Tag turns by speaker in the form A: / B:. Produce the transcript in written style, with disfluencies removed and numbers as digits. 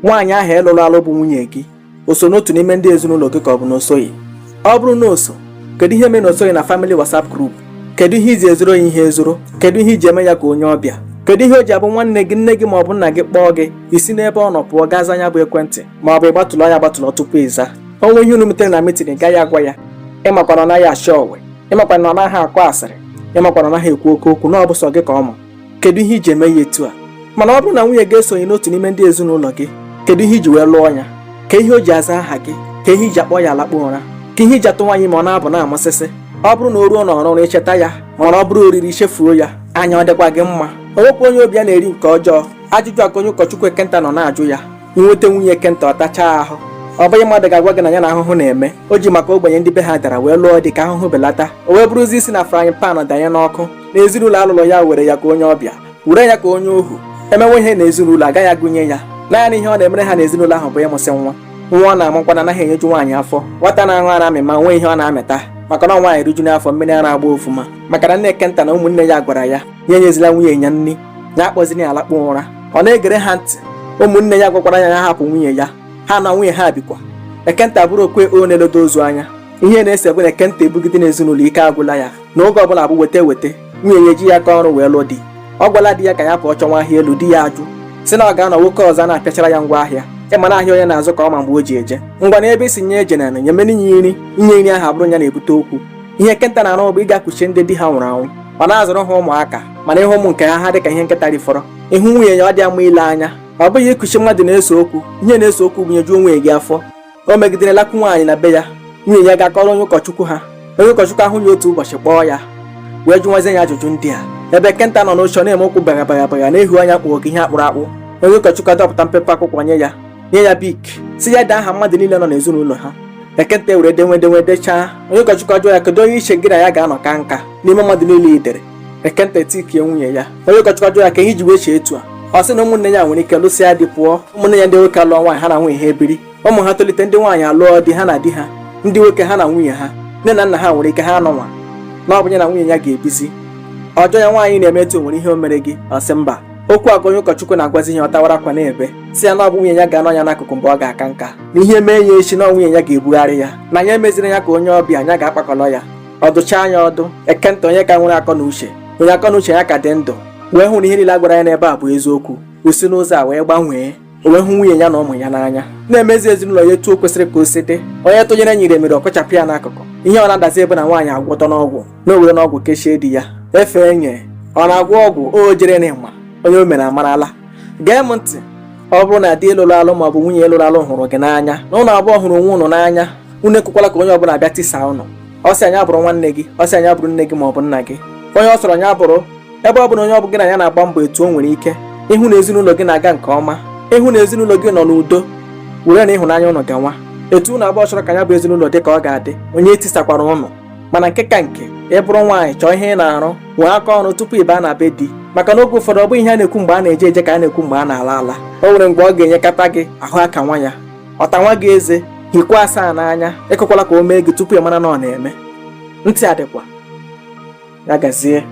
A: nwaanyị ahụ ịlụrụ alụ bụ nwunye gị o so n'otu n'ime ndị ezinụlọ gị ka ọ bụ na o soghị? Ọ bụrụ na o so, kedu ihe mere na o soghị na family WhatsApp group? Kedu ihe iji ezoro ya ihe ezoro? Kedu ihe iji eme ya ka onye ọbịa? Kedu ihe o ji abụ nwanne gị, nne gị ma ọ bụ nna gị kpọọ gị isi n'ebe ọ nọ pụọ gaza anya bụ ekwentị ma ọ bụ ịgbatụlọ ya agbatụlọ tupu ịza? Onwe ihe unu metere na meeting gaghị agwa ya. Ịmakwa na ọ naghị achọ owe, ịmakwa na ọ naghị akọ asịrị, ịmakwa na ọ naghị ekwu oke okwu na ọ bụ sọ gị ka ọ mụ. Kedu ihe iji eme ya etu a? Mana ọ bụrụ na nwunye gị esonye n'otu n'ime ndị ezinụlọ gị, kedu ihe iji wee lụọ ya? Ka ihe o ji aza aha gị, ka ihe iji akpọ ya alakpu ụra, ka ihe iji atụ nwaanyị ma ọ na-abụ na-amasịsị. Ọ bụrụ na o ruo n'ọrụ icheta ya, mana ọ bụrụ oriri chefuo ya, anya ọ dịkwa gị mma? Onwekwa onye obi ya na-eri nke ọjọọ. Ajụjụ aka onye ụkọchukwu Ekenta nọ na-ajụ ya, inweta nwunye Ekenta ọ tachaa ahụ. Ọ bụghị mmadụ ga-agwa gị na ya na ahụhụ na-eme. O ji maka ogbenye ndị be ha dara wee lụọ dị ka ahụhụ belata. O wee bụrụzi isi na frying pan danye n'ọkụ. Na ezinụlọ alụlụ ya were ya ka onye ọbịa, were ya ka onye ohu. Emewe ihe na ezinụlọ agaghị agụnye ya. Naanị ihe ọ na-emere ha na ezinụlọ ahụ bụ ịmụsị nwa. Nwa ọ na-amụkwa na anaghị enyeju nwaanyị afọ. Nwata na-aṅụ ara amị ma nwee ihe ọ na-amịta. Maka na nwaanyị riju n'afọ mmiri ara agba ofuma. Maka na nne Ekenta na ụmụnne ya gwara ya nye nyezila nwunye ya nri, ya akpọzina ya alakpu ụra. Ọ na-egere ha ntị. Ụmụnne ya gwakwara ya ya hapụ nwunye ya, ha na nwunye ha bikwa. Ekenta bụrụ okwe o na-elodo ozu anya. Ihe na-ese bụ na Ekenta ebugide n'ezinụlọ ike agwụla ya, na oge ọbụla bụ weta nwunye ya eji ya ka ọrụ wee lụọ di. Ọ gwala di ya ka ya pụọ chọnwa ahịa elu, di ya ajụ si na ọ ga-anọ nwoke ọzọ na-apịachara ya ngwa ahịa. Ịma na ahịa onye na-azụ ka ọ ma mgbe o ji eje. Ngwa na ebe isi nye eje na nye meni nri, inye nri ahụ abụrụ ya na-ebute okwu. Ihe Ekenta na-arụ bụ ịga kpuchie ndị di ha nwụrụ anwụ. Ọ na-azụrụ ha ụmụaka, mana ịhụ ụmụ nke ha dị ka ihe nkịta rifọrọ. Ịhụ nwunye ya ọ dị ama ile anya. Ọ bụghị ikuchi mmadụ na-ese okwu, ihe na-ese okwu bụ nyejuo nwunye gị afọ. O megidere lakwu nwaanyị na be ya, nwunye ya ga-akọrọ onye ụkọchukwu ha. Onye ụkọchukwu ahụ ya otu ụbọchị kpọọ ya wee jụwazie ya ajụjụ ndị a. Ebe Ekenta nọ n'oche na-eme okwu bagabagabagha na-ehu anya kpụọ gị ihe akpụrụ akpụ. Onye ụkọchukwu adọpụta mpepe akwụkwọ nye ya bik, si ya dee aha mmadụ niile nọ n'ezinụlọ ha. Ekenta were denwe dechaa. Onye ụkọchukwu ajụọ ya kedu onye iche gị na ya ga-anọ ka nka n'ime mmadụ niile idere. Ekenta etikie nwunye ya. Onye ụkọchukwu ajụọ ya ka ihe iji wee chee etu a. Ọ sị na ụmụnne ya nwere ike lụsịa di pụọ. Ụmụnne ya ndị nwoke alụọ nwaanyị ha na nwunye ha ebiri. Ụmụ ha tolite ndị nwaanyị alụọ di ha na di ha, ndị nwoke ha na nwunye ha. Nne na nna ha nwere ike ha anọnwa na ọ bụ ya na nwunye ya ga-ebizi. Ọjọọ ya nwaanyị na-emetụ nwere ihe o mere gị. Ọ sị mba. Okwu agwa onye ụkọchukwu na-agwazi ihe ọ tawara akwa n'ebe si ya na ọ bụ nwunye ya ga-anọ ya n'akụkụ mgbe ọ ga-aka nka, na ihe mee ya echi na nwunye ya ga-ebugharị ya, na ya emeziri ya ka onye ọbịa anya ga-akpakọrọ ya. Ọ dụchaa anya ọdụ. Ekenta onye ka nwere akọ na uche, onye akọ na uche ya ka dị ndụ, wee hụ na ihe niile a gwara ya n'ebe a bụ eziokwu. O si n'ụzọ a wee gbanwee, o wee hụ nwunye ya na ụmụ ya n'anya, na-emezi ezinụlọ ya etu o kwesịrị ka o si dị. Onye tụnyere nyere mere ọkọchapụ ya n'akụkụ. Ihe ọ na-adazi ebe na nwaanyị agwọtọ n'ọgwụ, na o were n'ọgwụ kechie di ya efe enye. Ọ na-agwọ ọgwụ o jere n'ịma onye o mere amarala. Gee m ntị. Ọ bụrụ na di ịlụrụ alụ ma ọ bụ nwunye ịlụrụ alụ hụrụ gị n'anya, na ụnụ abụọ hụrụ onwe ụnụ n'anya, unu ekwekwala ka onye ọbụla bịa tisa ụnụ. Ọ sị anya bụrụ nwanne gị, ọ sị anya bụrụ nne gị ma ọ bụ nna gị, onye ọ sọrọ anya bụrụ. Ebe ọ bụla onye ọ bụ gị na ya na-agba mbọ etu o nwere ike ịhụ na ezinụlọ gị na-aga nke ọma, ịhụ na ezinụlọ gị nọ n'udo, were na ịhụnanya ụnụ gawa. Etu ụnụ abụọ chọrọ ka ya bụ ezinụlọ dị ka ọ ga-adị, onye etisakwara ụnụ. Mana nke ka nke, ị bụrụ nwaanyị chọọ ihe ị na-arụ, nwee aka ọrụ tupu ị baa na be di. Maka na oge ụfọdụ ọ bụghị ihe a na-ekwu mgbe a na-eje eje ka a na-ekwu mgbe a na-ala ala. O nwere mgbe ọ ga-enyekata gị ahụ aka nwa ya, ọta nwa gị eze, hikwa asaa n'anya. Ekwekwala ka o mee gị tupu ị mara na ọ na-eme. Ntị adịkwa ya gazie.